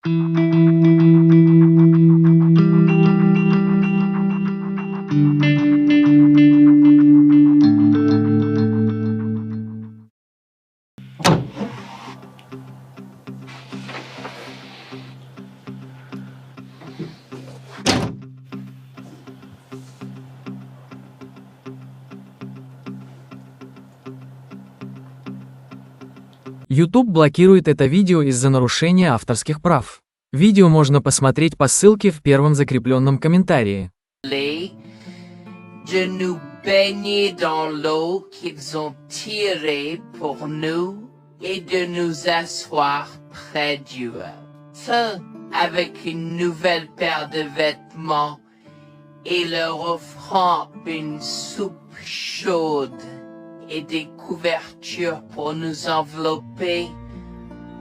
YouTube блокирует это видео из-за narушения авторских прав. Видео можно посмотреть по ссылке в первом закрепленном комментарии. De nous baigner dans l'eau qu'ils ont tirée pour nous et de nous asseoir près du feu avec une nouvelle paire de vêtements et leur offrant une soupe chaude et des couvertures pour nous envelopper.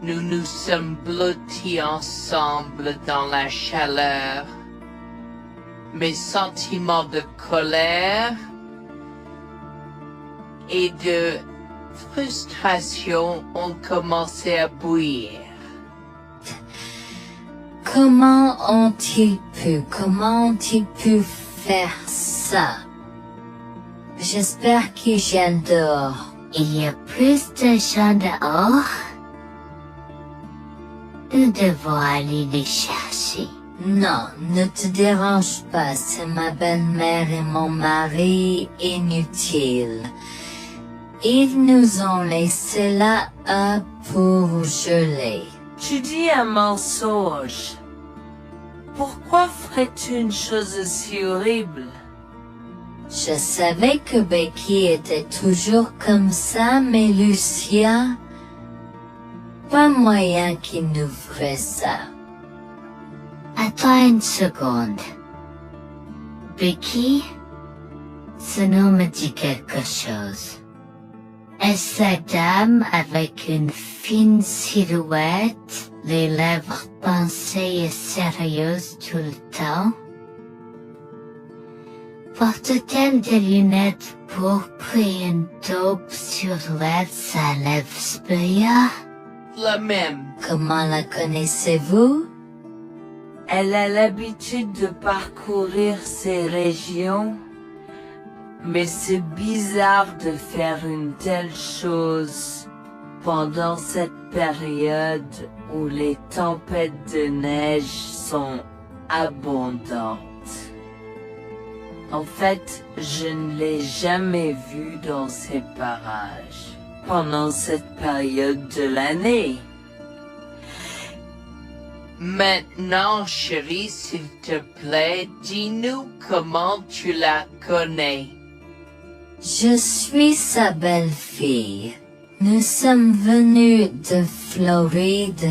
Nous nous sommes blottis ensemble dans la chaleur. Mes sentiments de colère et de frustration ont commencé à bouillir. Comment ont-ils pu faire ça? J'espère qu'ils viennent dehors. Il y a plus de gens dehors. Nous devons aller les chercher. Non, ne te dérange pas, c'est ma belle-mère et mon mari inutiles. Ils nous ont laissés là pour geler. Tu dis un mensonge. Pourquoi ferais-tu une chose aussi horrible? Je savais que Becky était toujours comme ça, mais Lucia, pas moyen qu'il nous ferait ça. Attends une seconde. Becky? Ce nom me dit quelque chose. Est-ce la dame avec une fine silhouette, les lèvres pincées et sérieuses tout le temps? Porte-t-elle des lunettes pourpres et une taupe sur sa lèvre supérieure? La même. Comment la connaissez-vous? Elle a l'habitude de parcourir ces régions, mais c'est bizarre de faire une telle chose pendant cette période où les tempêtes de neige sont abondantes. En fait, je ne l'ai jamais vue dans ces parages pendant cette période de l'année. Maintenant, chérie, s'il te plaît, dis-nous comment tu la connais. Je suis sa belle-fille. Nous sommes venus de Floride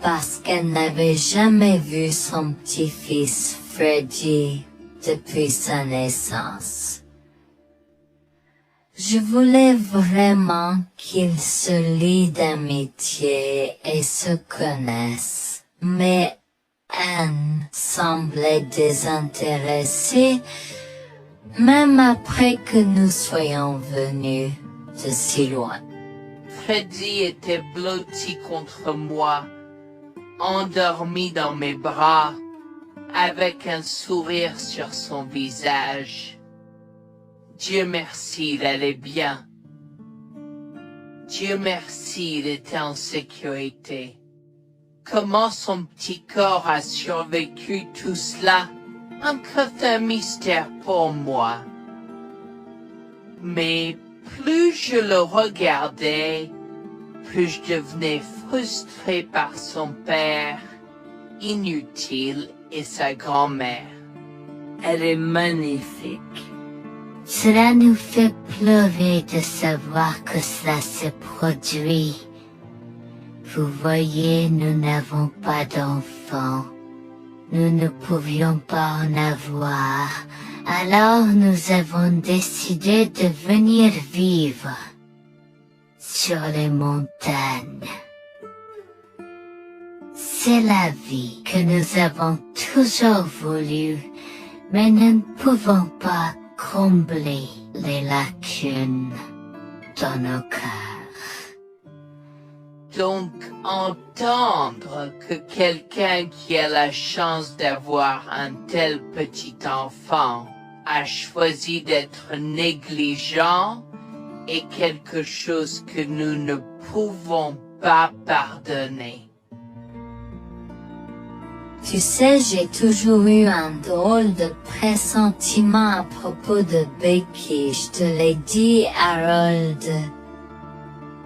parce qu'elle n'avait jamais vu son petit-fils Freddy depuis sa naissance. Je voulais vraiment qu'ils se lient d'amitié et se connaissent, mais Anne semblait désintéressée, même après que nous soyons venus de si loin. Freddy était blotti contre moi, endormi dans mes bras, avec un sourire sur son visage. Dieu merci, il allait bien. Dieu merci, il était en sécurité. Comment son petit corps a survécu tout cela? Encore un mystère pour moi. Mais plus je le regardais, plus je devenais frustré par son père, inutile, et sa grand-mère. Elle est magnifique. Cela nous fait pleurer de savoir que cela s'est produit. Vous voyez, nous n'avons pas d'enfants. Nous ne pouvions pas en avoir. Alors nous avons décidé de venir vivre sur les montagnes. C'est la vie que nous avons toujours voulu, mais nous ne pouvons pas combler les lacunes dans nos cœurs. donc entendre que quelqu'un qui a la chance d'avoir un tel petit enfant a choisi d'être négligent est quelque chose que nous ne pouvons pas pardonner. Tu sais, j'ai toujours eu un drôle de pressentiment à propos de Becky, je te l'ai dit, Harold.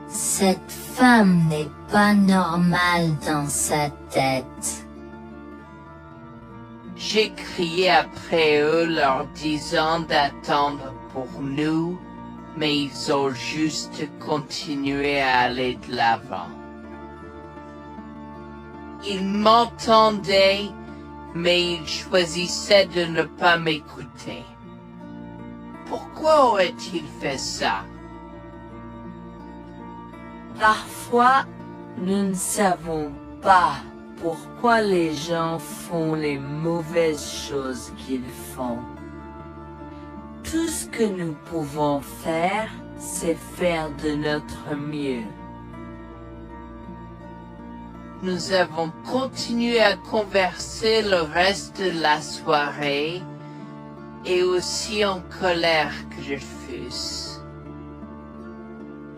Cette femme n'est pas normale dans sa tête. J'ai crié après eux leur disant d'attendre pour nous, mais ils ont juste continué à aller de l'avant. Ils m'entendaient, mais ils choisissaient de ne pas m'écouter. Pourquoi aurait-il fait ça? Parfois, nous ne savons pas pourquoi les gens font les mauvaises choses qu'ils font. Tout ce que nous pouvons faire, c'est faire de notre mieux. Nous avons continué à converser le reste de la soirée, et aussi en colère que je fusse.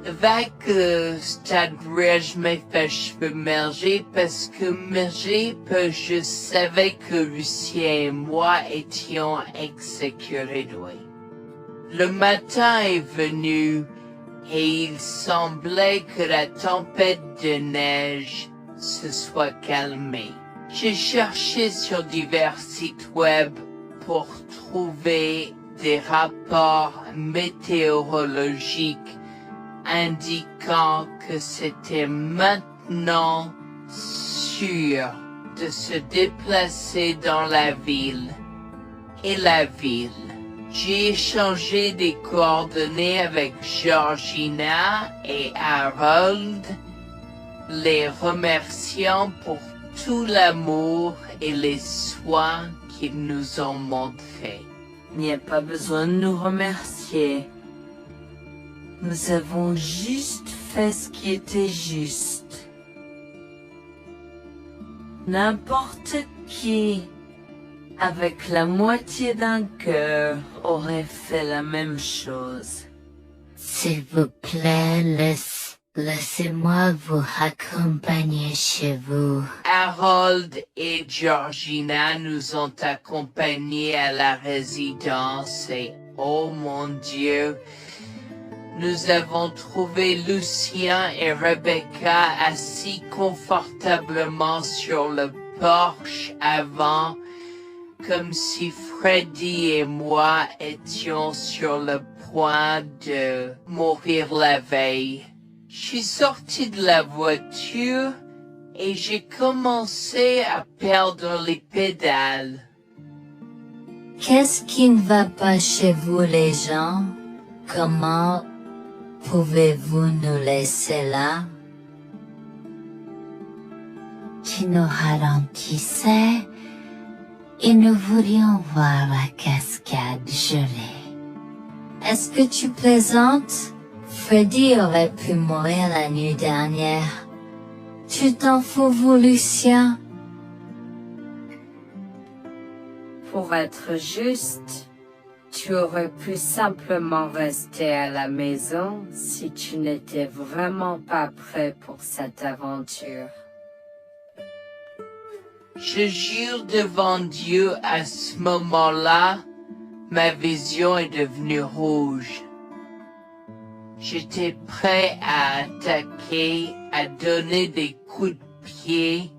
Avec le stade où je m'ai fait cheveux merger parce que je savais que Lucien et moi étions exécurés de lui. Le matin est venu et il semblait que la tempête de neige se soit calmée. J'ai cherché sur divers sites web pour trouver des rapports météorologiques indiquant que c'était maintenant sûr de se déplacer dans la ville. Et la ville. J'ai échangé des coordonnées avec Georgina et Harold, les remerciant pour tout l'amour et les soins qu'ils nous ont montrés. Il n'y a pas besoin de nous remercier. Nous avons juste fait ce qui était juste. N'importe qui, avec la moitié d'un cœur, aurait fait la même chose. S'il vous plaît, laissez-moi vous accompagner chez vous. Harold et Georgina nous ont accompagnés à la résidence et, oh mon Dieu, nous avons trouvé Lucien et Rebecca assis confortablement sur le porche avant, comme si Freddy et moi étions sur le point de mourir la veille. Je suis sorti de la voiture et j'ai commencé à perdre les pédales. Qu'est-ce qui ne va pas chez vous les gens? Comment pouvez-vous nous laisser là? Tu nous ralentissais et nous voulions voir la cascade gelée. Est-ce que tu plaisantes? Freddy aurait pu mourir la nuit dernière. Tu t'en fous, vous, Lucien? Pour être juste, tu aurais pu simplement rester à la maison si tu n'étais vraiment pas prêt pour cette aventure. Je jure devant Dieu, à ce moment-là, ma vision est devenue rouge. J'étais prêt à attaquer, à donner des coups de pied,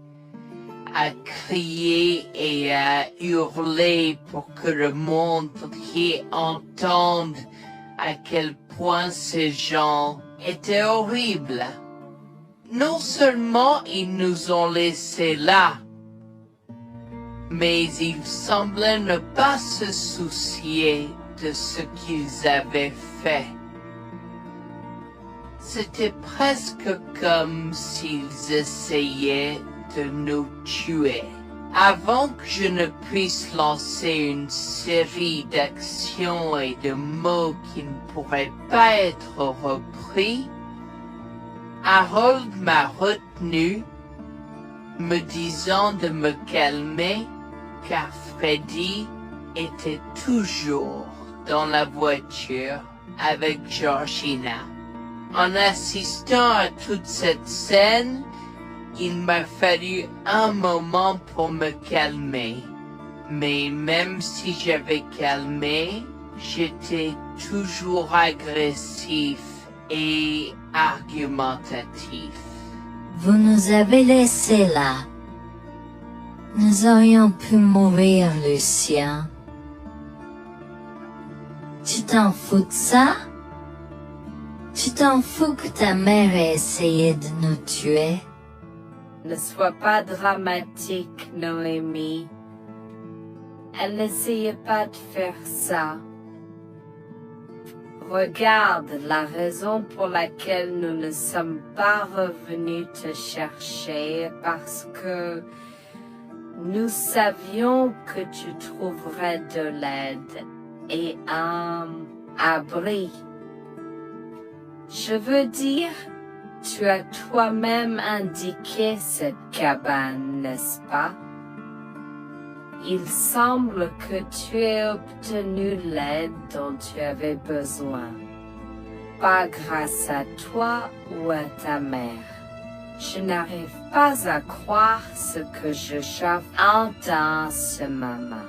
à crier et à hurler pour que le monde entier entende à quel point ces gens étaient horribles. Non seulement ils nous ont laissés là, mais ils semblaient ne pas se soucier de ce qu'ils avaient fait. C'était presque comme s'ils essayaient de nous tuer. Avant que je ne puisse lancer une série d'actions et de mots qui ne pourraient pas être repris, Harold m'a retenu, me disant de me calmer, car Freddy était toujours dans la voiture avec Georgina. En assistant à toute cette scène, il m'a fallu un moment pour me calmer. Mais même si j'avais calmé, j'étais toujours agressif et argumentatif. Vous nous avez laissés là. Nous aurions pu mourir, Lucien. Tu t'en fous de ça? Tu t'en fous que ta mère ait essayé de nous tuer? Ne sois pas dramatique, Noémie. Elle n'essayait pas de faire ça. Regarde, la raison pour laquelle nous ne sommes pas revenus te chercher est parce que nous savions que tu trouverais de l'aide et un abri. Je veux dire, tu as toi-même indiqué cette cabane, n'est-ce pas? Il semble que tu aies obtenu l'aide dont tu avais besoin. Pas grâce à toi ou à ta mère. Je n'arrive pas à croire ce que j'entends ce moment.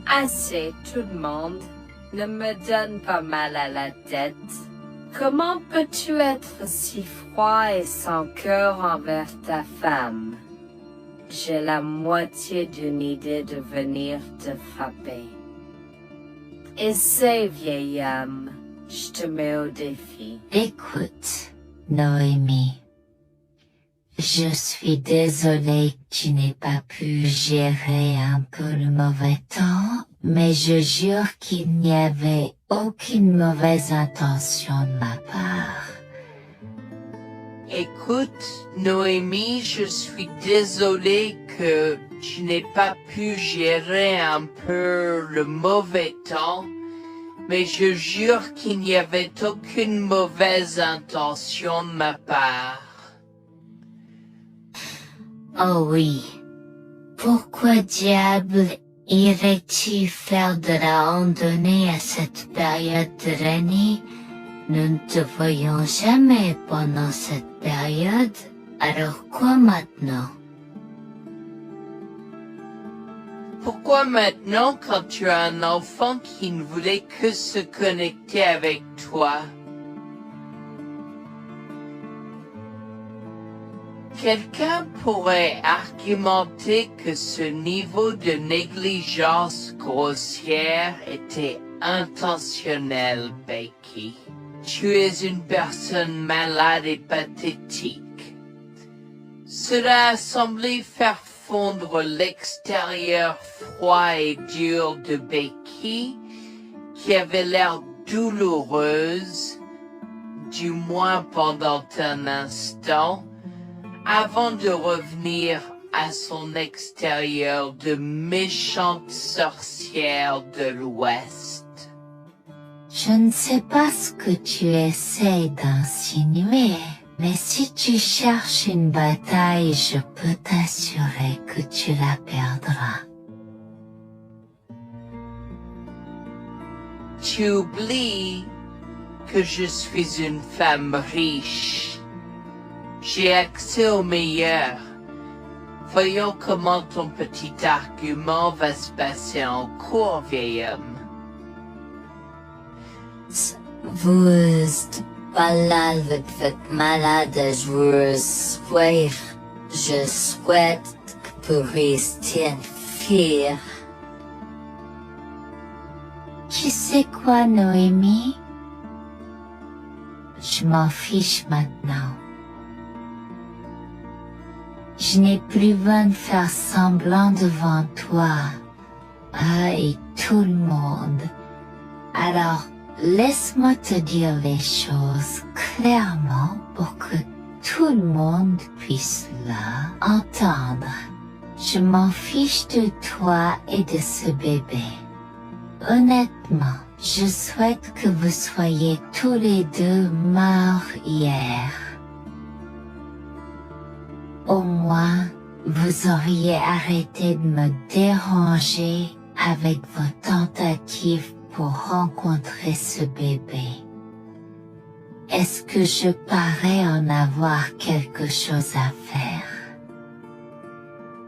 Assez, tout le monde. Ne me donne pas mal à la tête. Comment peux-tu être si froid et sans cœur envers ta femme? J'ai la moitié d'une idée de venir te frapper. Essaie, vieil homme. Je te mets au défi. Écoute, Noémie. Je suis désolée que tu n'aies pas pu gérer un peu le mauvais temps, mais je jure qu'il n'y avait aucune mauvaise intention de ma part. Écoute, Noémie, je suis désolé que je n'ai pas pu gérer un peu le mauvais temps, mais je jure qu'il n'y avait aucune mauvaise intention de ma part. Oh oui. Pourquoi diable irais-tu faire de la randonnée à cette période de l'année? Nous ne te voyons jamais pendant cette période, alors quoi maintenant? Pourquoi maintenant quand tu as un enfant qui ne voulait que se connecter avec toi? Quelqu'un pourrait argumenter que ce niveau de négligence grossière était intentionnel, Becky. Tu es une personne malade et pathétique. Cela a semblé faire fondre l'extérieur froid et dur de Becky, qui avait l'air douloureuse, du moins pendant un instant, avant de revenir à son extérieur de méchante sorcière de l'Ouest. Je ne sais pas ce que tu essaies d'insinuer, mais si tu cherches une bataille, je peux t'assurer que tu la perdras. Tu oublies que je suis une femme riche. J'ai accès au meilleur. Voyons comment ton petit argument va se passer en cours, vieil homme. Vous êtes pas là avec votre malade joueuse. Je souhaite que vous restiez fiers. Tu sais quoi, Noémie? Je m'en fiche maintenant. Je n'ai plus besoin de faire semblant devant toi. Et tout le monde. Alors, laisse-moi te dire les choses clairement pour que tout le monde puisse entendre. Je m'en fiche de toi et de ce bébé. Honnêtement, je souhaite que vous soyez tous les deux morts hier. Au moins, vous auriez arrêté de me déranger avec vos tentatives pour rencontrer ce bébé. Est-ce que je parais en avoir quelque chose à faire?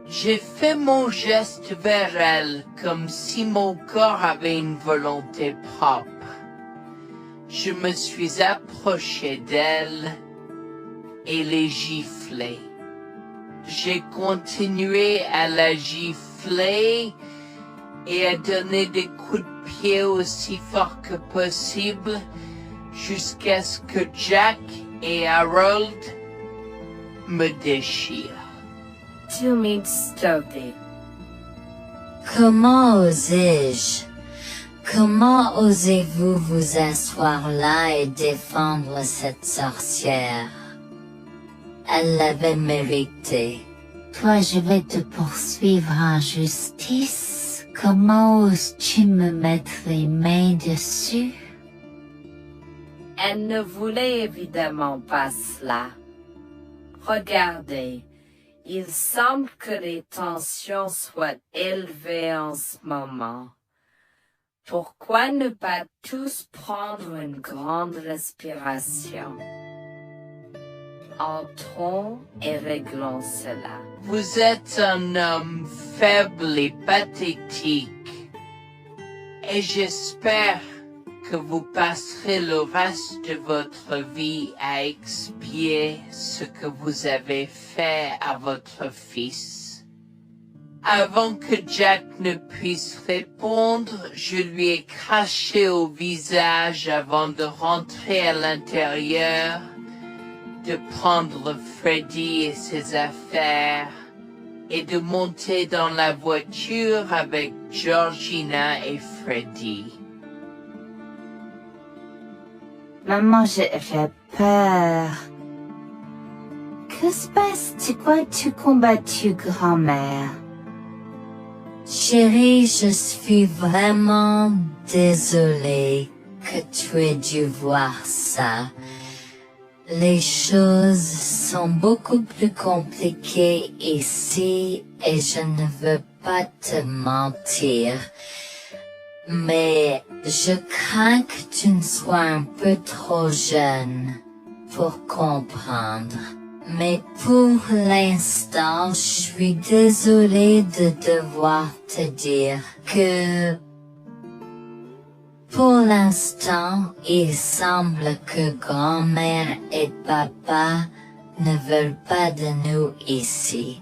J'ai fait mon geste vers elle comme si mon corps avait une volonté propre. Je me suis approché d'elle et l'ai giflée. J'ai continué à la gifler et à donner des coups de pied aussi forts que possible jusqu'à ce que Jack et Harold me déchirent. Tu m'as stoppé. Comment osais-je? Comment osez-vous vous asseoir là et défendre cette sorcière? Elle l'avait mérité. Toi, je vais te poursuivre en justice. Comment oses-tu me mettre les mains dessus? Elle ne voulait évidemment pas cela. Regardez, il semble que les tensions soient élevées en ce moment. Pourquoi ne pas tous prendre une grande respiration? Entrons et réglons cela. Vous êtes un homme faible et pathétique, et j'espère que vous passerez le reste de votre vie à expier ce que vous avez fait à votre fils. Avant que Jack ne puisse répondre, je lui ai craché au visage avant de rentrer à l'intérieur, de prendre Freddy et ses affaires, et de monter dans la voiture avec Georgina et Freddy. Maman, j'ai peur. Que se passe-t-il? Pourquoi tu combattu grand-mère? Chérie, je suis vraiment désolée que tu aies dû voir ça. Les choses sont beaucoup plus compliquées ici et je ne veux pas te mentir. Mais je crains que tu ne sois un peu trop jeune pour comprendre. Mais pour l'instant, je suis désolée de devoir te dire que pour l'instant, il semble que grand-mère et papa ne veulent pas de nous ici.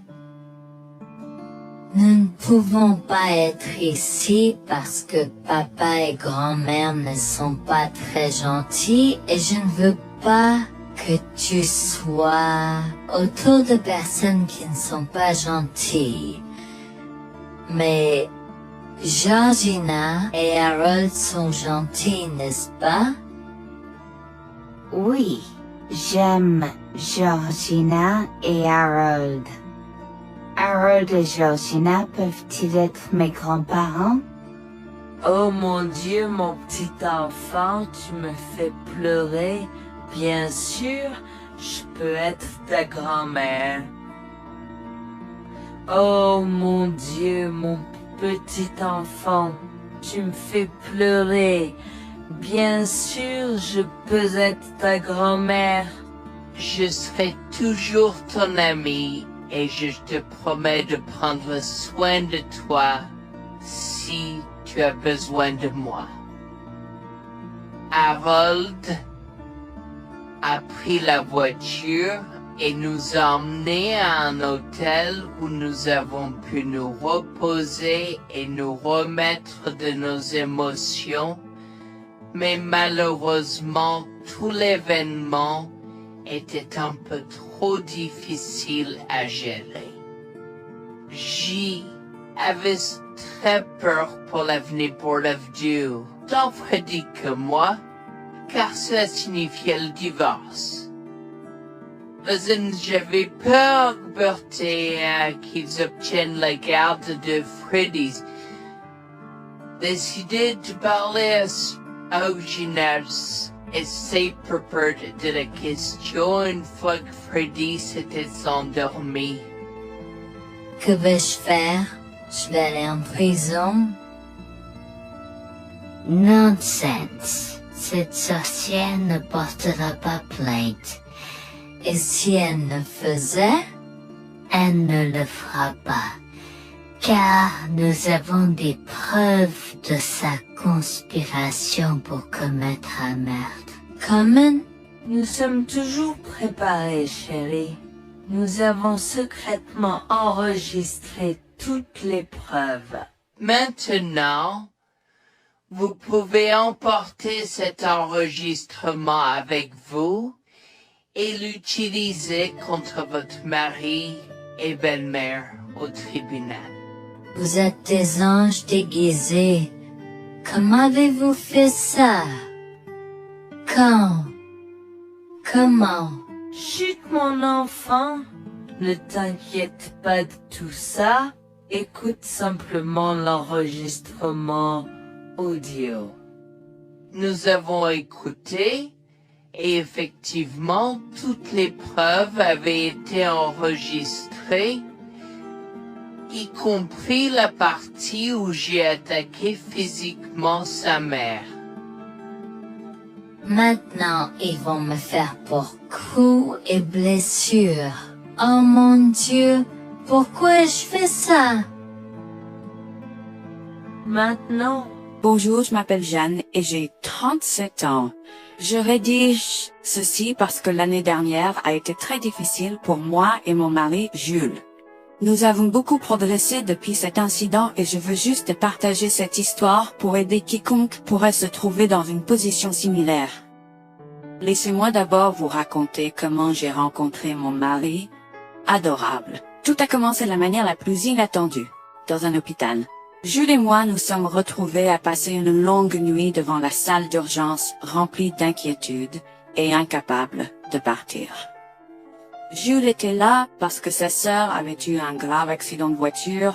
Nous ne pouvons pas être ici parce que papa et grand-mère ne sont pas très gentils et je ne veux pas que tu sois autour de personnes qui ne sont pas gentilles. Mais Georgina et Harold sont gentils, n'est-ce pas? Oui, j'aime Georgina et Harold. Harold et Georgina peuvent-ils être mes grands-parents? Oh mon Dieu, mon petit enfant, tu me fais pleurer. Bien sûr, je peux être ta grand-mère. Oh mon Dieu, mon petit enfant, tu me fais pleurer. Bien sûr, je peux être ta grand-mère. Je serai toujours ton ami et je te promets de prendre soin de toi si tu as besoin de moi. Harold a pris la voiture et nous a emmenés à un hôtel où nous avons pu nous reposer et nous remettre de nos émotions, mais malheureusement tout l'événement était un peu trop difficile à gérer. J avait très peur pour l'avenir pour l'avenir, tant Freddy que moi, car cela signifiait le divorce. Mais j'avais peur, Bertie, qu'ils obtiennent la garde de Freddy. Décidé de parler à Eugénie Essaye prepared de la question une fois que Freddy s'était endormi. Que vais-je faire? Je vais aller en prison? Nonsense. Cette sorcière ne portera pas plainte. Et si elle le faisait? Elle ne le fera pas. Car nous avons des preuves de sa conspiration pour commettre un meurtre. Comment? Nous sommes toujours préparés, chérie. Nous avons secrètement enregistré toutes les preuves. Maintenant, vous pouvez emporter cet enregistrement avec vous et l'utiliser contre votre mari et belle-mère au tribunal. Vous êtes des anges déguisés. Comment avez-vous fait ça? Quand? Comment? Chut, mon enfant, ne t'inquiète pas de tout ça. Écoute simplement l'enregistrement audio. Nous avons écouté et effectivement toutes les preuves avaient été enregistrées, y compris la partie où j'ai attaqué physiquement sa mère. Maintenant, ils vont me faire pour coups et blessures. Oh mon Dieu, pourquoi je fais ça? Maintenant, Bonjour, je m'appelle Jeanne et j'ai 37 ans. Je rédige ceci parce que l'année dernière a été très difficile pour moi et mon mari Jules. Nous avons beaucoup progressé depuis cet incident et je veux juste partager cette histoire pour aider quiconque pourrait se trouver dans une position similaire. Laissez-moi d'abord vous raconter comment j'ai rencontré mon mari. Adorable. Tout a commencé de la manière la plus inattendue, dans un hôpital. Jules et moi nous sommes retrouvés à passer une longue nuit devant la salle d'urgence remplie d'inquiétude et incapables de partir. Jules était là parce que sa sœur avait eu un grave accident de voiture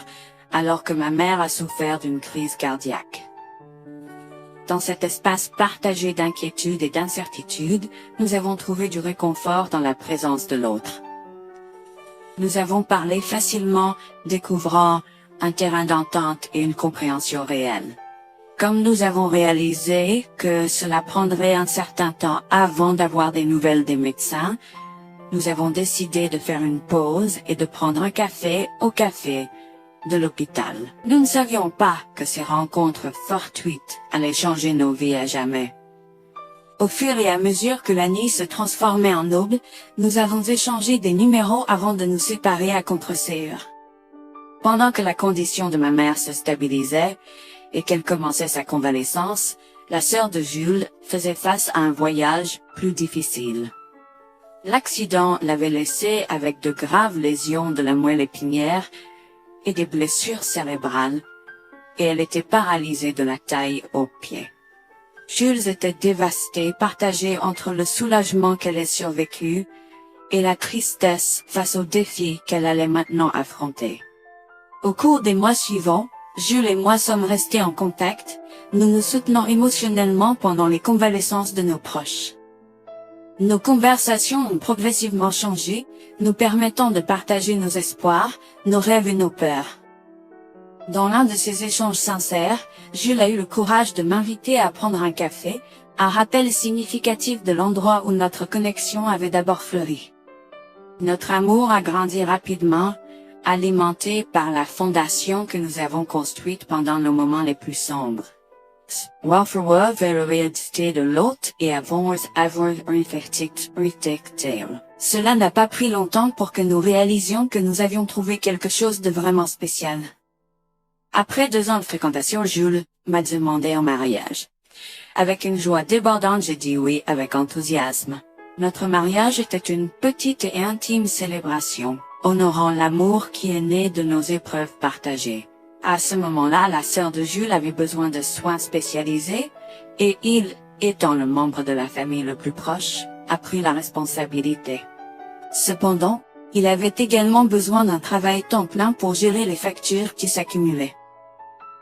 alors que ma mère a souffert d'une crise cardiaque. Dans cet espace partagé d'inquiétude et d'incertitude, nous avons trouvé du réconfort dans la présence de l'autre. Nous avons parlé facilement, découvrant un terrain d'entente et une compréhension réelle. Comme nous avons réalisé que cela prendrait un certain temps avant d'avoir des nouvelles des médecins, nous avons décidé de faire une pause et de prendre un café au café de l'hôpital. Nous ne savions pas que ces rencontres fortuites allaient changer nos vies à jamais. Au fur et à mesure que la nuit se transformait en aube, nous avons échangé des numéros avant de nous séparer à contre-séance. Pendant que la condition de ma mère se stabilisait et qu'elle commençait sa convalescence, la sœur de Jules faisait face à un voyage plus difficile. L'accident l'avait laissée avec de graves lésions de la moelle épinière et des blessures cérébrales, et elle était paralysée de la taille aux pieds. Jules était dévasté, partagé entre le soulagement qu'elle ait survécu et la tristesse face aux défis qu'elle allait maintenant affronter. Au cours des mois suivants, Jules et moi sommes restés en contact, nous nous soutenons émotionnellement pendant les convalescences de nos proches. Nos conversations ont progressivement changé, nous permettant de partager nos espoirs, nos rêves et nos peurs. Dans l'un de ces échanges sincères, Jules a eu le courage de m'inviter à prendre un café, un rappel significatif de l'endroit où notre connexion avait d'abord fleuri. Notre amour a grandi rapidement, alimenté par la fondation que nous avons construite pendant nos moments les plus sombres. Welfare vers la réalité de l'autre et avons avoir réfléchi. Cela n'a pas pris longtemps pour que nous réalisions que nous avions trouvé quelque chose de vraiment spécial. Après 2 ans de fréquentation, Jules m'a demandé en mariage. Avec une joie débordante, j'ai dit oui avec enthousiasme. Notre mariage était une petite et intime célébration, honorant l'amour qui est né de nos épreuves partagées. À ce moment-là, la sœur de Jules avait besoin de soins spécialisés, et il, étant le membre de la famille le plus proche, a pris la responsabilité. Cependant, il avait également besoin d'un travail temps plein pour gérer les factures qui s'accumulaient.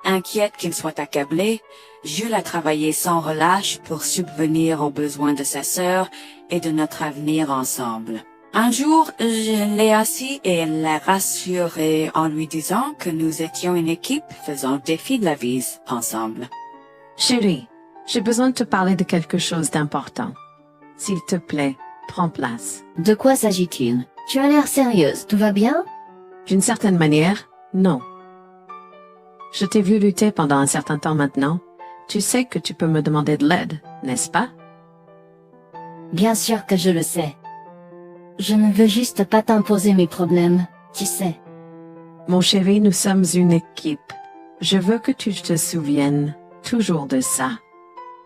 Inquiète qu'il soit accablé, Jules a travaillé sans relâche pour subvenir aux besoins de sa sœur et de notre avenir ensemble. Un jour, je l'ai assis et l'ai rassuré en lui disant que nous étions une équipe faisant le défi de la vie ensemble. Chérie, j'ai besoin de te parler de quelque chose d'important. S'il te plaît, prends place. De quoi s'agit-il? Tu as l'air sérieuse, tout va bien? D'une certaine manière, non. Je t'ai vu lutter pendant un certain temps maintenant. Tu sais que tu peux me demander de l'aide, n'est-ce pas? Bien sûr que je le sais. Je ne veux juste pas t'imposer mes problèmes, tu sais. Mon chéri, nous sommes une équipe. Je veux que tu te souviennes toujours de ça.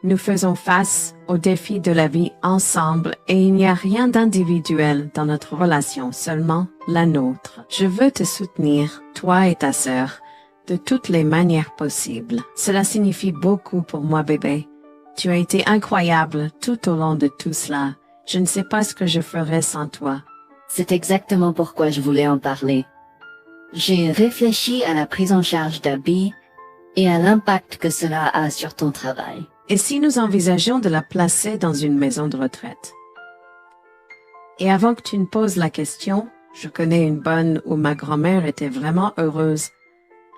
Nous faisons face aux défis de la vie ensemble et il n'y a rien d'individuel dans notre relation, seulement la nôtre. Je veux te soutenir, toi et ta sœur, de toutes les manières possibles. Cela signifie beaucoup pour moi, bébé. Tu as été incroyable tout au long de tout cela. Je ne sais pas ce que je ferais sans toi. C'est exactement pourquoi je voulais en parler. J'ai réfléchi à la prise en charge d'Abby et à l'impact que cela a sur ton travail. Et si nous envisageons de la placer dans une maison de retraite? Et avant que tu ne poses la question, je connais une bonne où ma grand-mère était vraiment heureuse.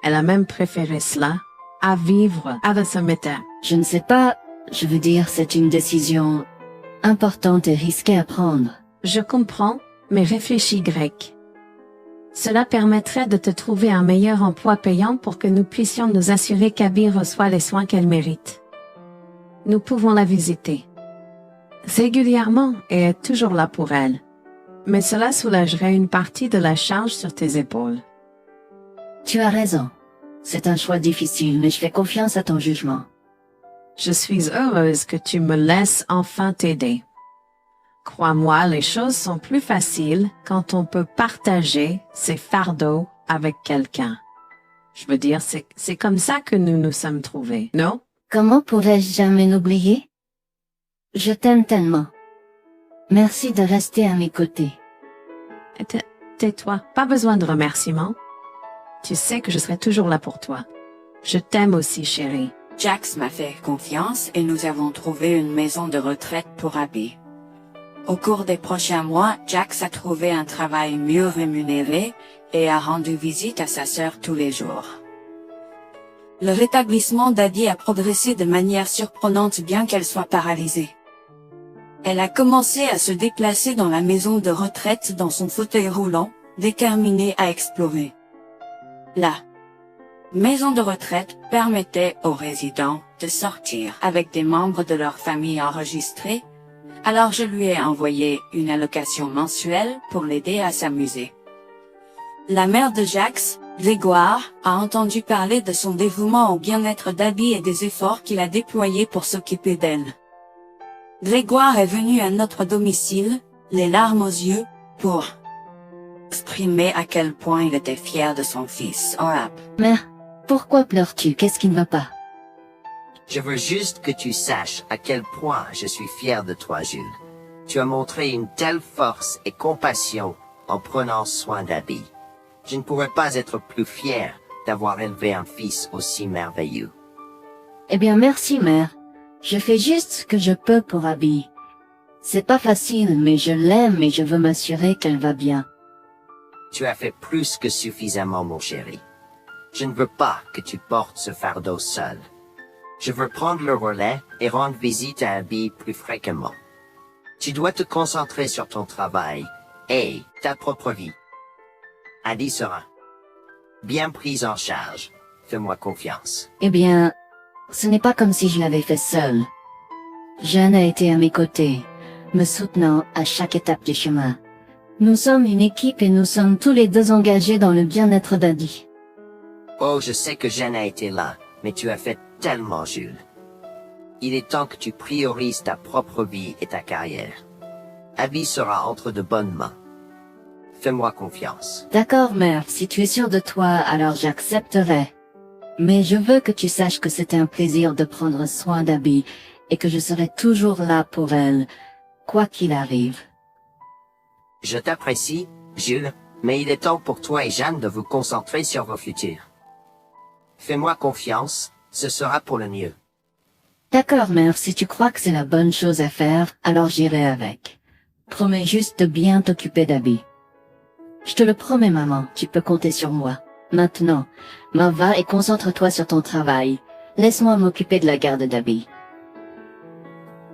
Elle a même préféré cela à vivre à la cimetière. Je ne sais pas, je veux dire, c'est une décision importante et risquée à prendre. Je comprends, mais réfléchis grec. Cela permettrait de te trouver un meilleur emploi payant pour que nous puissions nous assurer qu'Abby reçoit les soins qu'elle mérite. Nous pouvons la visiter régulièrement et être toujours là pour elle. Mais cela soulagerait une partie de la charge sur tes épaules. Tu as raison. C'est un choix difficile, mais je fais confiance à ton jugement. Je suis heureuse que tu me laisses enfin t'aider. Crois-moi, les choses sont plus faciles quand on peut partager ses fardeaux avec quelqu'un. Je veux dire, c'est comme ça que nous nous sommes trouvés, non? Comment pourrais-je jamais l'oublier? Je t'aime tellement. Merci de rester à mes côtés. Tais-toi, pas besoin de remerciements. Tu sais que je serai toujours là pour toi. Je t'aime aussi, chérie. Jax m'a fait confiance et nous avons trouvé une maison de retraite pour Abby. Au cours des prochains mois, Jax a trouvé un travail mieux rémunéré et a rendu visite à sa sœur tous les jours. Le rétablissement d'Abby a progressé de manière surprenante bien qu'elle soit paralysée. Elle a commencé à se déplacer dans la maison de retraite dans son fauteuil roulant, déterminée à explorer. La maison de retraite permettait aux résidents de sortir avec des membres de leur famille enregistrés, alors je lui ai envoyé une allocation mensuelle pour l'aider à s'amuser. La mère de Jax, Grégoire, a entendu parler de son dévouement au bien-être d'Abby et des efforts qu'il a déployés pour s'occuper d'elle. Grégoire est venu à notre domicile, les larmes aux yeux, pour exprimer à quel point il était fier de son fils. Mère, pourquoi pleures-tu? Qu'est-ce qui ne va pas? Je veux juste que tu saches à quel point je suis fier de toi, Jules. Tu as montré une telle force et compassion en prenant soin d'Abby. Je ne pourrais pas être plus fier d'avoir élevé un fils aussi merveilleux. Eh bien, merci, mère. Je fais juste ce que je peux pour Abby. C'est pas facile, mais je l'aime et je veux m'assurer qu'elle va bien. Tu as fait plus que suffisamment, mon chéri. Je ne veux pas que tu portes ce fardeau seul. Je veux prendre le relais et rendre visite à Abby plus fréquemment. Tu dois te concentrer sur ton travail et ta propre vie. Abby sera bien prise en charge. Fais-moi confiance. Eh bien, ce n'est pas comme si je l'avais fait seule. Jeanne a été à mes côtés, me soutenant à chaque étape du chemin. Nous sommes une équipe et nous sommes tous les deux engagés dans le bien-être d'Abby. Oh, je sais que Jeanne a été là, mais tu as fait tellement, Jules. Il est temps que tu priorises ta propre vie et ta carrière. Abby sera entre de bonnes mains. Fais-moi confiance. D'accord, mère, si tu es sûre de toi, alors j'accepterai. Mais je veux que tu saches que c'était un plaisir de prendre soin d'Abby et que je serai toujours là pour elle, quoi qu'il arrive. Je t'apprécie, Jules, mais il est temps pour toi et Jeanne de vous concentrer sur vos futurs. Fais-moi confiance, ce sera pour le mieux. D'accord, mère, si tu crois que c'est la bonne chose à faire, alors j'irai avec. Promets juste de bien t'occuper d'Abby. Je te le promets, maman, tu peux compter sur moi. Maintenant, m'en va et concentre-toi sur ton travail. Laisse-moi m'occuper de la garde d'Abby.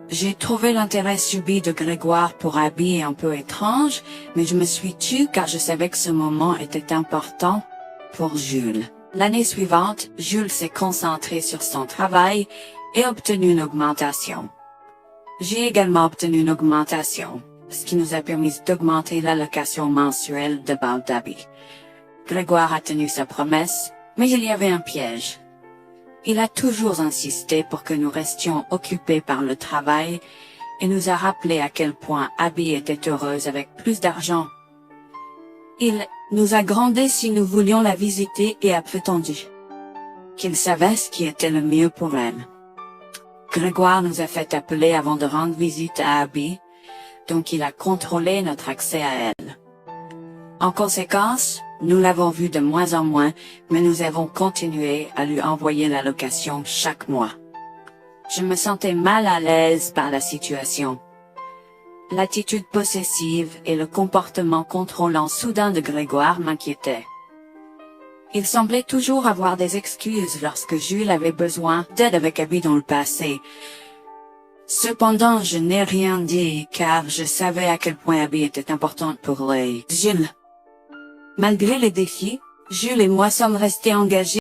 J'ai trouvé l'intérêt subi de Grégoire pour Abby un peu étrange, mais je me suis tue car je savais que ce moment était important pour Jules. L'année suivante, Jules s'est concentré sur son travail et obtenu une augmentation. J'ai également obtenu une augmentation, ce qui nous a permis d'augmenter l'allocation mensuelle de bal d'Abby. Grégoire a tenu sa promesse, mais il y avait un piège. Il a toujours insisté pour que nous restions occupés par le travail et nous a rappelé à quel point Abby était heureuse avec plus d'argent. Il nous a grondé si nous voulions la visiter et a prétendu qu'il savait ce qui était le mieux pour elle. Grégoire nous a fait appeler avant de rendre visite à Abby, donc il a contrôlé notre accès à elle. En conséquence, nous l'avons vue de moins en moins, mais nous avons continué à lui envoyer l'allocation chaque mois. Je me sentais mal à l'aise par la situation. L'attitude possessive et le comportement contrôlant soudain de Grégoire m'inquiétaient. Il semblait toujours avoir des excuses lorsque Jules avait besoin d'aide avec Abby dans le passé. Cependant, je n'ai rien dit car je savais à quel point Abby était importante pour Jules. Malgré les défis, Jules et moi sommes restés engagés